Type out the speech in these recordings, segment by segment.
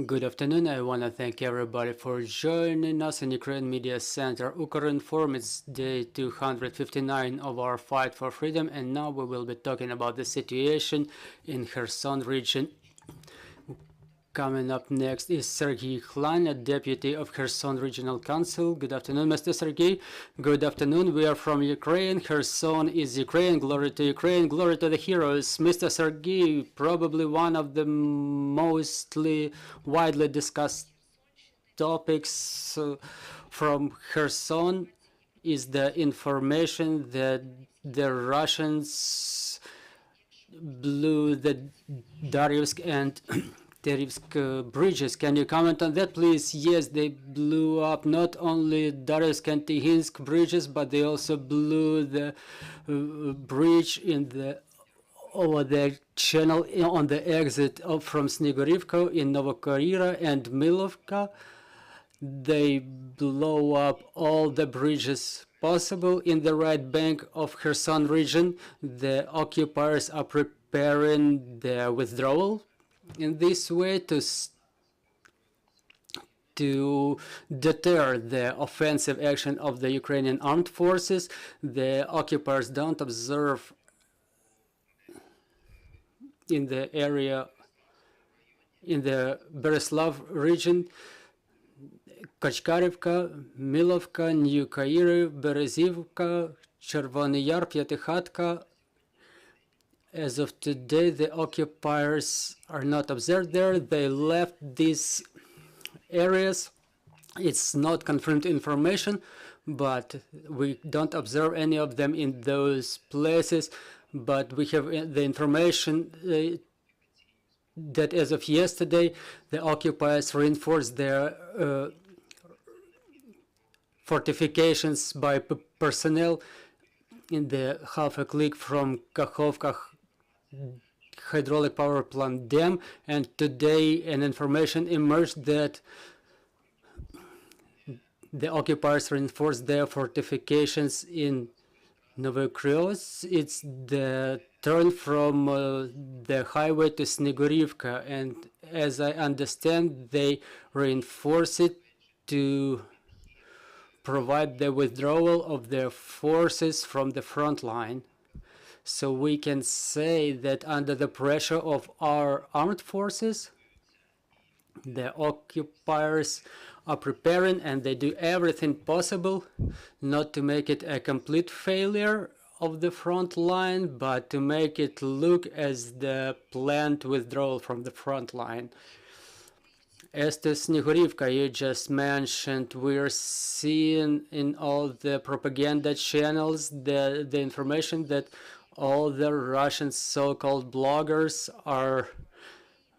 Good afternoon. I want to thank everybody for joining us in Ukraine Media Center. Ukrinform is day 259 of our fight for freedom, and now we will be talking about the situation in Kherson region. Coming up next is Serhii Khlan, a deputy of Kherson Regional Council. Good afternoon, Mr. Serhii. Good afternoon. We are from Ukraine. Kherson is Ukraine. Glory to Ukraine. Glory to the heroes. Mr. Serhii, probably one of the mostly widely discussed topics from Kherson is the information that the Russians blew the Dariusk and Terivsk bridges. Can you comment on that, please? Yes, they blew up not only Dariusk and Tihinsk bridges, but they also blew the bridge in the over the channel on the exit from Snegorivka in Novokarira and Milovka. They blow up all the bridges possible in the right bank of Kherson region. The occupiers are preparing their withdrawal in this way to deter the offensive action of the Ukrainian armed forces. The occupiers don't observe in the area, in the Bereslav region, Kachkarivka, Milovka, New Kairi, Berezivka, Chervony Yar, Pyatikhatka. As of today, the occupiers are not observed there. They left these areas. It's not confirmed information, but we don't observe any of them in those places. But we have the information that as of yesterday, the occupiers reinforced their fortifications by personnel in the half a click from Kakhovka hydraulic power plant dam, and today an information emerged that the occupiers reinforced their fortifications in Novokryos. It's the turn from the highway to Snegorivka, and as I understand, they reinforce it to provide the withdrawal of their forces from the front line. So we can say that under the pressure of our armed forces, the occupiers are preparing and they do everything possible not to make it a complete failure of the front line, but to make it look as the planned withdrawal from the front line. As to Snegorivka, you just mentioned, we're seeing in all the propaganda channels the information that all the Russian so-called bloggers are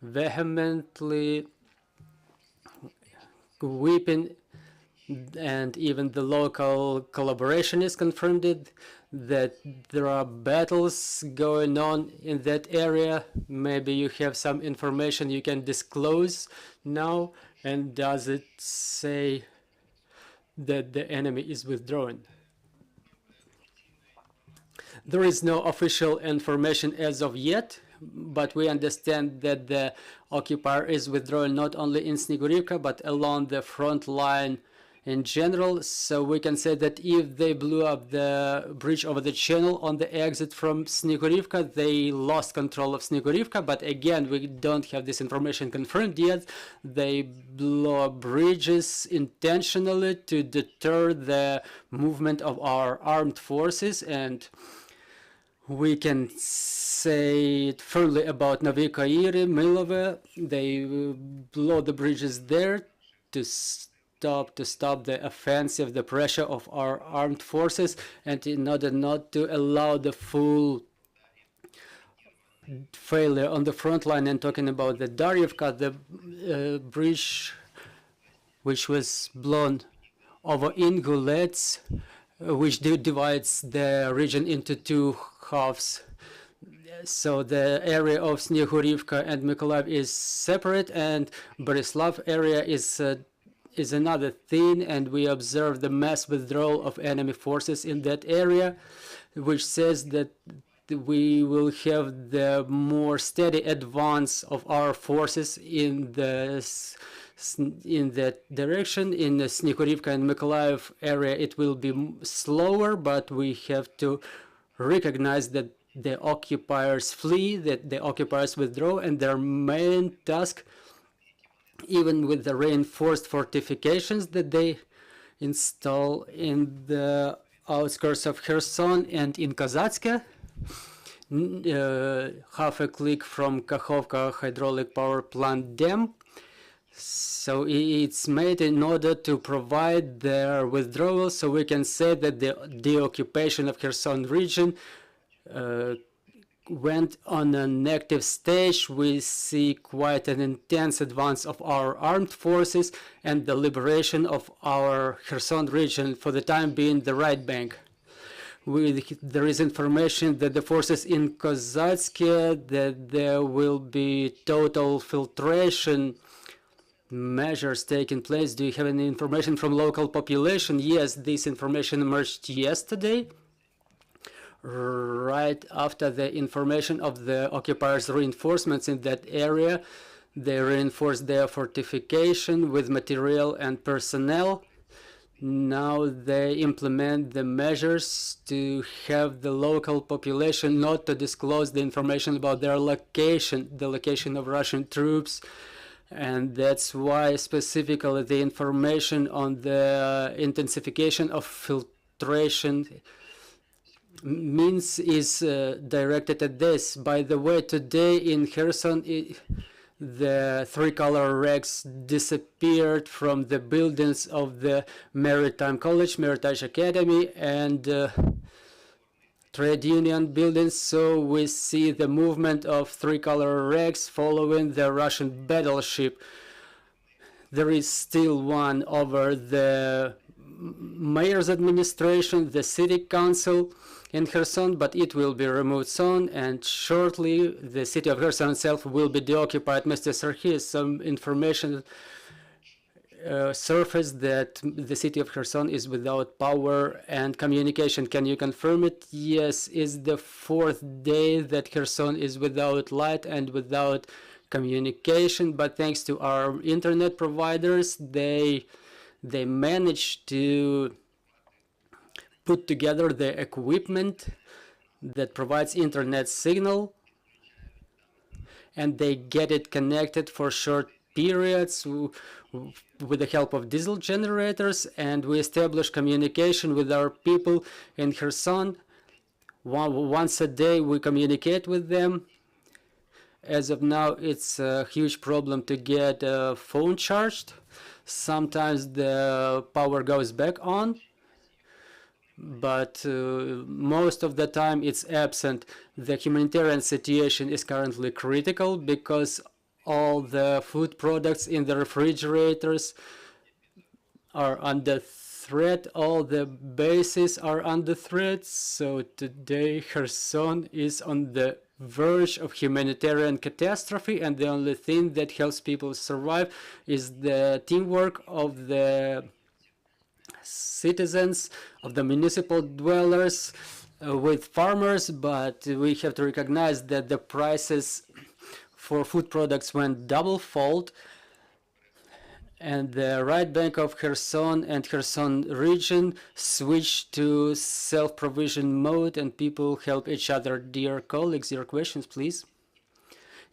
vehemently weeping, and even the local collaboration is confirmed that there are battles going on in that area. Maybe you have some information you can disclose now, and does it say that the enemy is withdrawing? There is no official information as of yet, but we understand that the occupier is withdrawing not only in Snegorivka, but along the front line in general. So we can say that if they blew up the bridge over the channel on the exit from Snegorivka, they lost control of Snegorivka. But again, we don't have this information confirmed yet. They blew up bridges intentionally to deter the movement of our armed forces, and we can say it firmly about Novi Kairi, Milove. They blow the bridges there to stop the offensive, the pressure of our armed forces, and in order not to allow the full failure on the front line. And talking about the Darievka, the bridge which was blown over Ingulets, which divides the region into two halves. So the area of Snegorivka and Mykolaiv is separate, and Borislav area is another thing, and we observe the mass withdrawal of enemy forces in that area, which says that we will have the more steady advance of our forces in that direction. In the Snihurivka and Mykolaiv area, it will be slower, but we have to recognize that the occupiers flee, that the occupiers withdraw, and their main task, even with the reinforced fortifications that they install in the outskirts of Kherson and in Kazatska, half a click from Kakhovka hydraulic power plant dam. So it's made in order to provide their withdrawal, so we can say that the occupation of Kherson region went on an active stage. We see quite an intense advance of our armed forces and the liberation of our Kherson region, for the time being the right bank. There is information that the forces in Kozatske, that there will be total filtration measures taking place. Do you have any information from local population? Yes, this information emerged yesterday, right after the information of the occupiers' reinforcements in that area. They reinforced their fortification with material and personnel. Now they implement the measures to have the local population not to disclose the information about their location, the location of Russian troops. And that's why specifically the information on the intensification of filtration means is directed at this. By the way, today in Kherson, the three-color rags disappeared from the buildings of the Maritime College, Maritime Academy, and trade union buildings. So we see the movement of three-color rags following the Russian battleship. There is still one over the mayor's administration, the city council in Kherson, but it will be removed soon, and shortly the city of Kherson itself will be deoccupied. Mr. Serhii, some information surfaced that the city of Kherson is without power and communication. Can you confirm it? Yes, it's the fourth day that Kherson is without light and without communication, but thanks to our internet providers, they managed to put together the equipment that provides internet signal, and they get it connected for short periods with the help of diesel generators, and we establish communication with our people in Kherson. Once a day we communicate with them. As of now, it's a huge problem to get a phone charged. Sometimes the power goes back on, but most of the time it's absent. The humanitarian situation is currently critical because all the food products in the refrigerators are under threat. All the bases are under threat. So today Kherson is on the verge of humanitarian catastrophe, and the only thing that helps people survive is the teamwork of the citizens, of the municipal dwellers with farmers. But we have to recognize that the prices for food products went double-fold, and the right bank of Kherson and Kherson region switched to self-provision mode, and people help each other. Dear colleagues, your questions, please.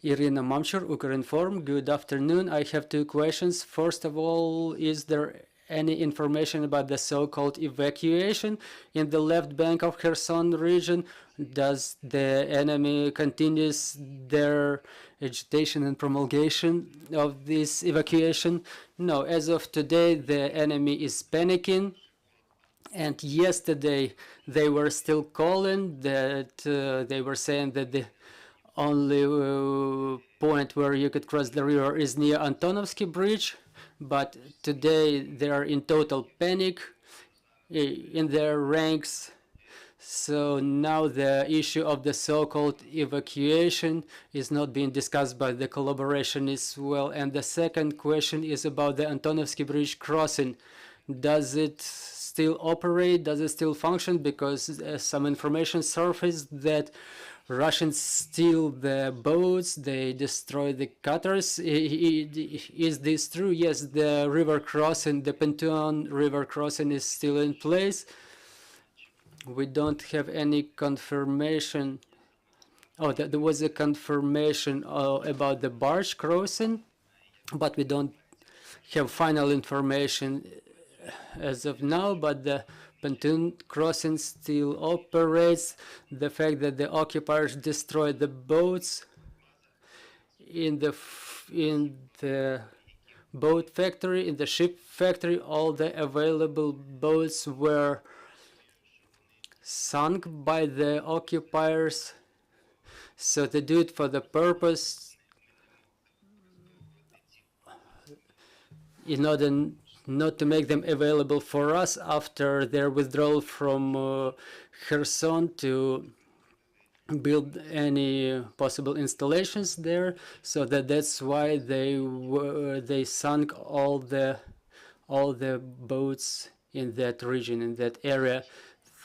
Irina Mamchur, Ukrinform. Good afternoon. I have two questions. First of all, is there any information about the so-called evacuation in the left bank of Kherson region? Does the enemy continues their agitation and promulgation of this evacuation? No, as of today, the enemy is panicking. And yesterday, they were still calling that they were saying that the only point where you could cross the river is near Antonovsky Bridge. But today they are in total panic in their ranks. So now the issue of the so-called evacuation is not being discussed by the collaboration as well. And the second question is about the Antonovsky Bridge crossing. Does it still operate? Does it still function? Because some information surfaced that Russians steal the boats, they destroy the cutters. Is this true? Yes, the river crossing, the Pantheon river crossing is still in place. We don't have any confirmation. Oh, there was a confirmation about the barge crossing, but we don't have final information as of now. But the Pantheon crossing still operates. The fact that the occupiers destroyed the boats in the boat factory, in the ship factory, all the available boats were sunk by the occupiers. So they do it for the purpose in order not to make them available for us after their withdrawal from Kherson to build any possible installations there. So that's why they sunk all the boats in that region, in that area.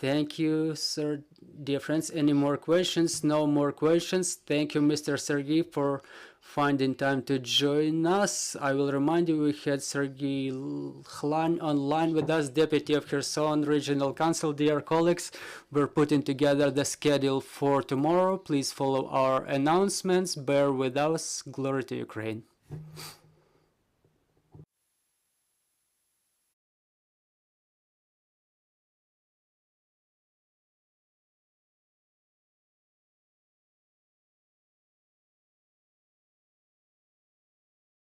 Thank you, sir. Dear friends, any more questions? No more questions. Thank you, Mr. Serhii, for finding time to join us. I will remind you, we had Serhii Khlan online with us, Deputy of Kherson Regional Council. Dear colleagues, we're putting together the schedule for tomorrow. Please follow our announcements. Bear with us. Glory to Ukraine.